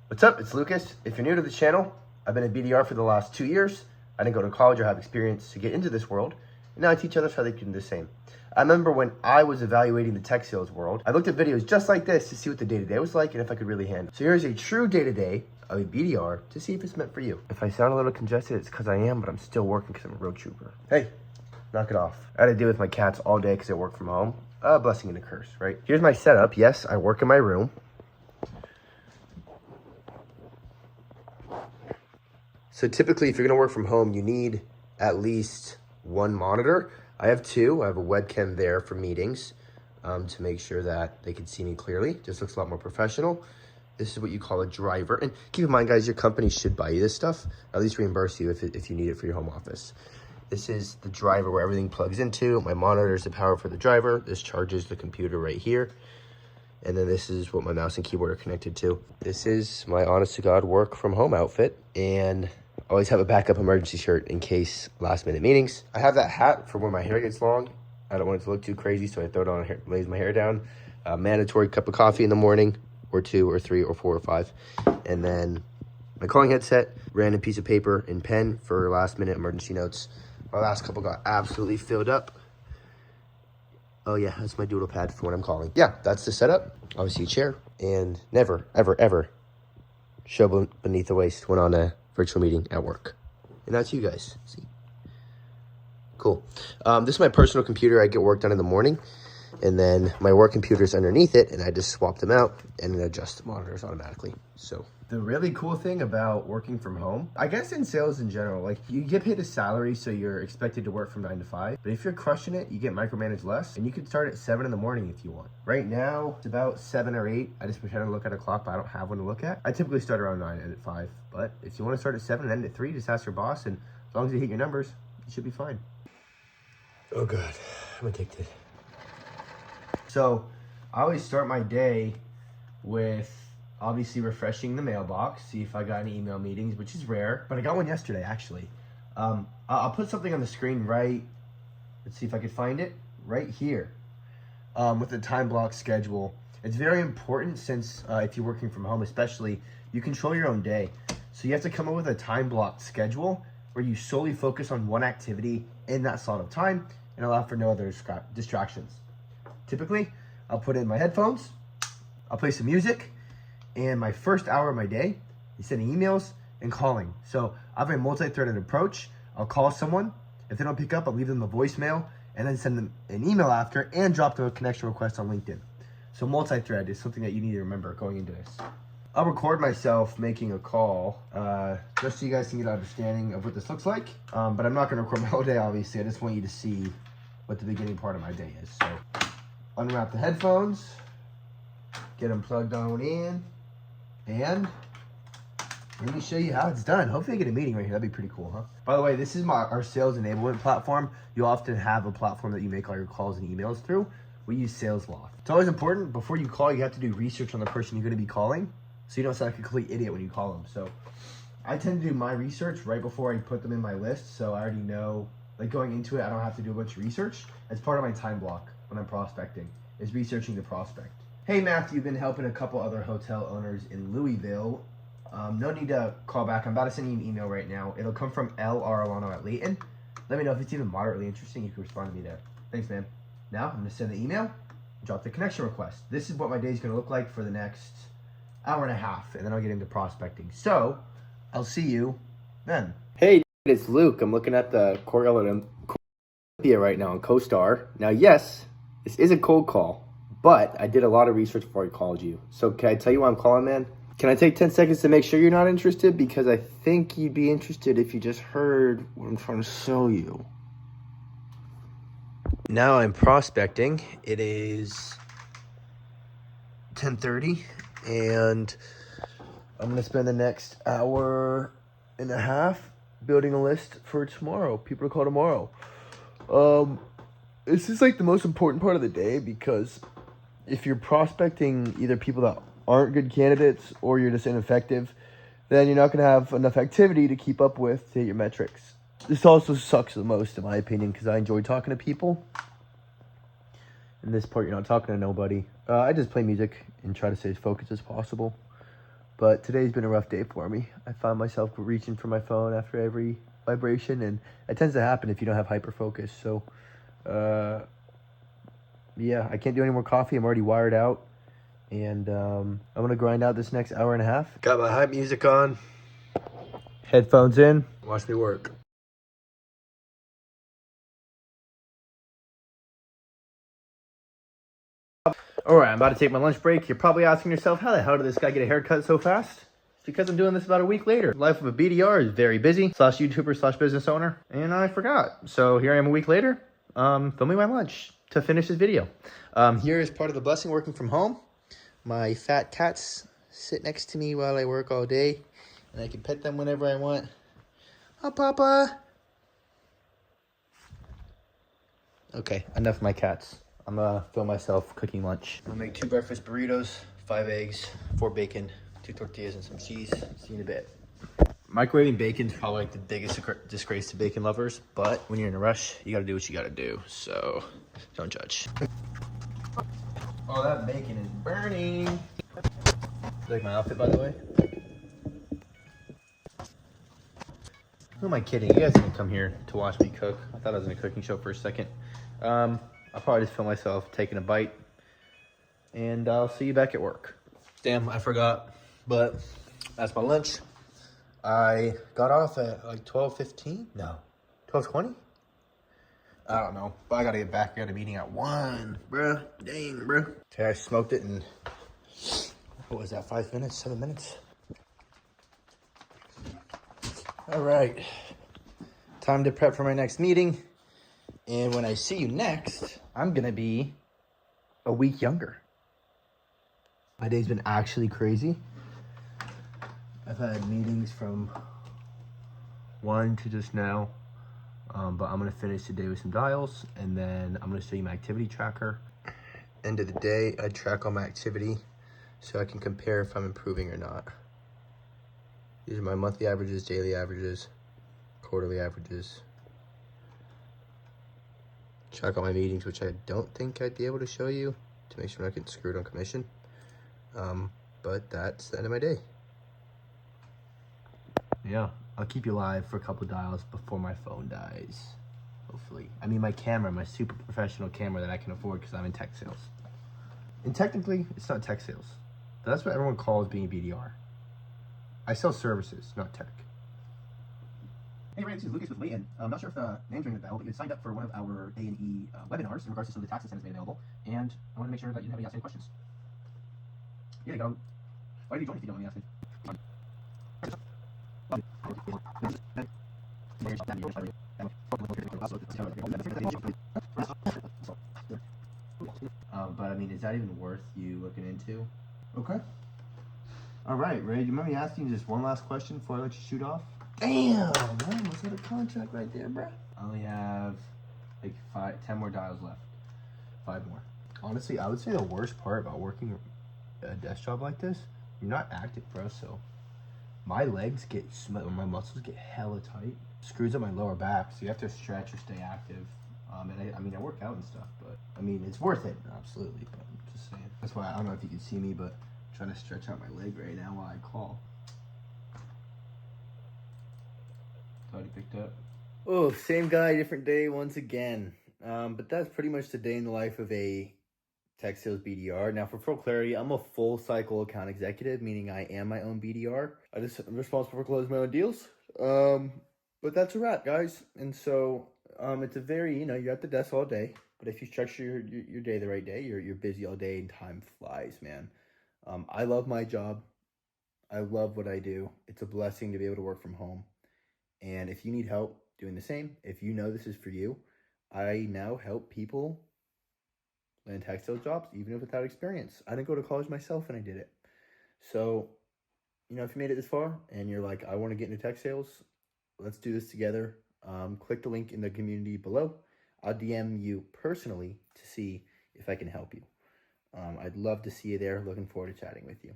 What's up? It's Lucas. If you're new to the channel, I've been a BDR for the last 2 years. I didn't go to college or have experience to get into this world, and now I teach others how they can do the same. I remember when I was evaluating the tech sales world, I looked at videos just like this to see what the day-to-day was like and if I could really handle it. So here's a true day-to-day of a BDR to see if it's meant for you. If I sound a little congested, it's because I am, but I'm still working because I'm a road trooper. Hey, knock it off. I had to deal with my cats all day because I work from home. A blessing and a curse, right? Here's my setup. Yes, I work in my room. So typically, if you're gonna work from home, you need at least one monitor. I have two. I have a webcam there for meetings to make sure that they can see me clearly. Just looks a lot more professional. This is what you call a driver. And keep in mind, guys, your company should buy you this stuff, at least reimburse you if you need it for your home office. This is the driver where everything plugs into. My monitor is the power for the driver. This charges the computer right here. And then this is what my mouse and keyboard are connected to. This is my honest to God work from home outfit. And always have a backup emergency shirt in case last minute meetings. I have that hat for when my hair gets long. I don't want it to look too crazy, so I throw it on, lays my hair down. Mandatory cup of coffee in the morning, or 2 or 3 or 4 or 5. And then my calling headset, random piece of paper and pen for last minute emergency notes. My last couple got absolutely filled up. Oh yeah, that's my doodle pad for when I'm calling. Yeah, that's the setup. Obviously a chair, and never, ever, ever show beneath the waist when on a virtual meeting at work. And that's you guys. See? Cool. This is my personal computer. I get work done in the morning, and then my work computer is underneath it, and I just swap them out and it adjusts the monitors automatically. So the really cool thing about working from home, I guess in sales in general, like you get paid a salary, so you're expected to work from 9 to 5. But if you're crushing it, you get micromanaged less, and you can start at 7 in the morning if you want. Right now, it's about 7 or 8. I just pretend to look at a clock, but I don't have one to look at. I typically start around 9 and at 5. But if you want to start at 7 and end at 3, just ask your boss, and as long as you hit your numbers, you should be fine. Oh God, I'm addicted. So I always start my day with obviously refreshing the mailbox, see if I got any email meetings, which is rare, but I got one yesterday actually. I'll put something on the screen right, let's see if I can find it, right here with the time block schedule. It's very important since if you're working from home especially, you control your own day. So you have to come up with a time block schedule where you solely focus on one activity in that slot of time and allow for no other distractions. Typically, I'll put in my headphones, I'll play some music, and my first hour of my day is sending emails and calling. So I have a multi-threaded approach. I'll call someone. If they don't pick up, I'll leave them a voicemail and then send them an email after and drop them a connection request on LinkedIn. So multi-thread is something that you need to remember going into this. I'll record myself making a call just so you guys can get an understanding of what this looks like. But I'm not going to record my whole day, obviously. I just want you to see what the beginning part of my day is. So unwrap the headphones, get them plugged on in, and let me show you how it's done. Hopefully I get a meeting right here. That'd be pretty cool, huh? By the way, this is our sales enablement platform. You often have a platform that you make all your calls and emails through. We use SalesLoft. It's always important, before you call, you have to do research on the person you're going to be calling, so you don't sound like a complete idiot when you call them. So I tend to do my research right before I put them in my list, so I already know, like going into it, I don't have to do a bunch of research. It's part of my time block when I'm prospecting, is researching the prospect. Hey Matthew, been helping a couple other hotel owners in Louisville. No need to call back. I'm about to send you an email right now. It'll come from L. Arellano at Layton. Let me know if it's even moderately interesting. You can respond to me there. Thanks, man. Now I'm gonna send the email, drop the connection request. This is what my day is gonna look like for the next hour and a half, and then I'll get into prospecting. So I'll see you then. Hey, it's Luke. I'm looking at the Coriolandia right now on CoStar. Now, yes, this is a cold call, but I did a lot of research before I called you. So can I tell you why I'm calling, man? Can I take 10 seconds to make sure you're not interested? Because I think you'd be interested if you just heard what I'm trying to sell you. Now I'm prospecting. It is 10:30, and I'm gonna spend the next hour and a half building a list for tomorrow. People to call tomorrow. This is like the most important part of the day, because if you're prospecting either people that aren't good candidates or you're just ineffective, then you're not going to have enough activity to keep up with to hit your metrics. This also sucks the most, in my opinion, because I enjoy talking to people. In this part, you're not talking to nobody. I just play music and try to stay as focused as possible. But today's been a rough day for me. I find myself reaching for my phone after every vibration, and it tends to happen if you don't have hyper focus. So, yeah, I can't do any more coffee. I'm already wired out, and I'm gonna grind out this next hour and a half. Got my hype music on, headphones in. Watch me work. All right, I'm about to take my lunch break. You're probably asking yourself, how the hell did this guy get a haircut so fast? It's because I'm doing this about a week later. Life of a BDR is very busy, /YouTuber /business owner, and I forgot. So here I am a week later, filming my lunch to finish this video. Here is part of the blessing working from home. My fat cats sit next to me while I work all day, and I can pet them whenever I want. Oh, Papa. Okay, enough of my cats. I'm gonna film myself cooking lunch. I'll make 2 breakfast burritos, 5 eggs, 4 bacon, 2 tortillas, and some cheese. See you in a bit. Microwaving bacon's probably like the biggest disgrace to bacon lovers, but when you're in a rush, you gotta do what you gotta do. So don't judge. Oh, that bacon is burning. You like my outfit, by the way? Who am I kidding? You guys didn't come here to watch me cook. I thought I was in a cooking show for a second. I'll probably just film myself taking a bite, and I'll see you back at work. Damn, I forgot, but that's my lunch. I got off at like 12:15? No, 12:20? I don't know, but I gotta get back. I got a meeting at 1, bruh. Dang, bruh. Okay, I smoked it in, what was that, 5 minutes, 7 minutes? All right, time to prep for my next meeting. And when I see you next, I'm gonna be a week younger. My day's been actually crazy. I've had meetings from 1 to just now, but I'm gonna finish the day with some dials, and then I'm gonna show you my activity tracker. End of the day, I track all my activity so I can compare if I'm improving or not. These are my monthly averages, daily averages, quarterly averages. Check out my meetings, which I don't think I'd be able to show you to make sure I'm not getting screwed on commission. But that's the end of my day. Yeah, I'll keep you live for a couple of dials before my phone dies. Hopefully. I mean, my camera, my super professional camera that I can afford because I'm in tech sales. And technically, it's not tech sales. That's what everyone calls being a BDR. I sell services, not tech. Hey, Ryan, this is Lucas with Layton. I'm not sure if the name's ringing a bell, but you had signed up for one of our A&E webinars in regards to some of the tax incentives made available, and I wanted to make sure that you didn't have any outstanding questions. Yeah, you go. Why did you join if you don't mind me asking? But I mean, is that even worth you looking into? Okay. All right, Ray, do you mind me asking just one last question before I let you shoot off? Damn, I almost had a contract right there, bro. I only have like 10 more dials left. 5 more. Honestly, I would say the worst part about working a desk job like this, you're not active, bro. So my legs get, my muscles get hella tight. Screws up my lower back, so you have to stretch or stay active. And I mean, I work out and stuff, but I mean, it's worth it, absolutely. But I'm just saying. That's why I don't know if you can see me, but I'm trying to stretch out my leg right now while I call. Thought he picked up. Oh, same guy, different day once again. But that's pretty much the day in the life of a tech sales BDR. Now, for full clarity, I'm a full cycle account executive, meaning I am my own BDR. I'm responsible for closing my own deals. But that's a wrap, guys. And so it's a very, you're at the desk all day. But if you structure your day the right day, you're busy all day and time flies, man. I love my job. I love what I do. It's a blessing to be able to work from home. And if you need help doing the same, if you know this is for you, I now help people land tech sales jobs, even without experience. I didn't go to college myself and I did it. So, if you made it this far and you're like, I want to get into tech sales, let's do this together. Click the link in the community below. I'll DM you personally to see if I can help you. I'd love to see you there. Looking forward to chatting with you.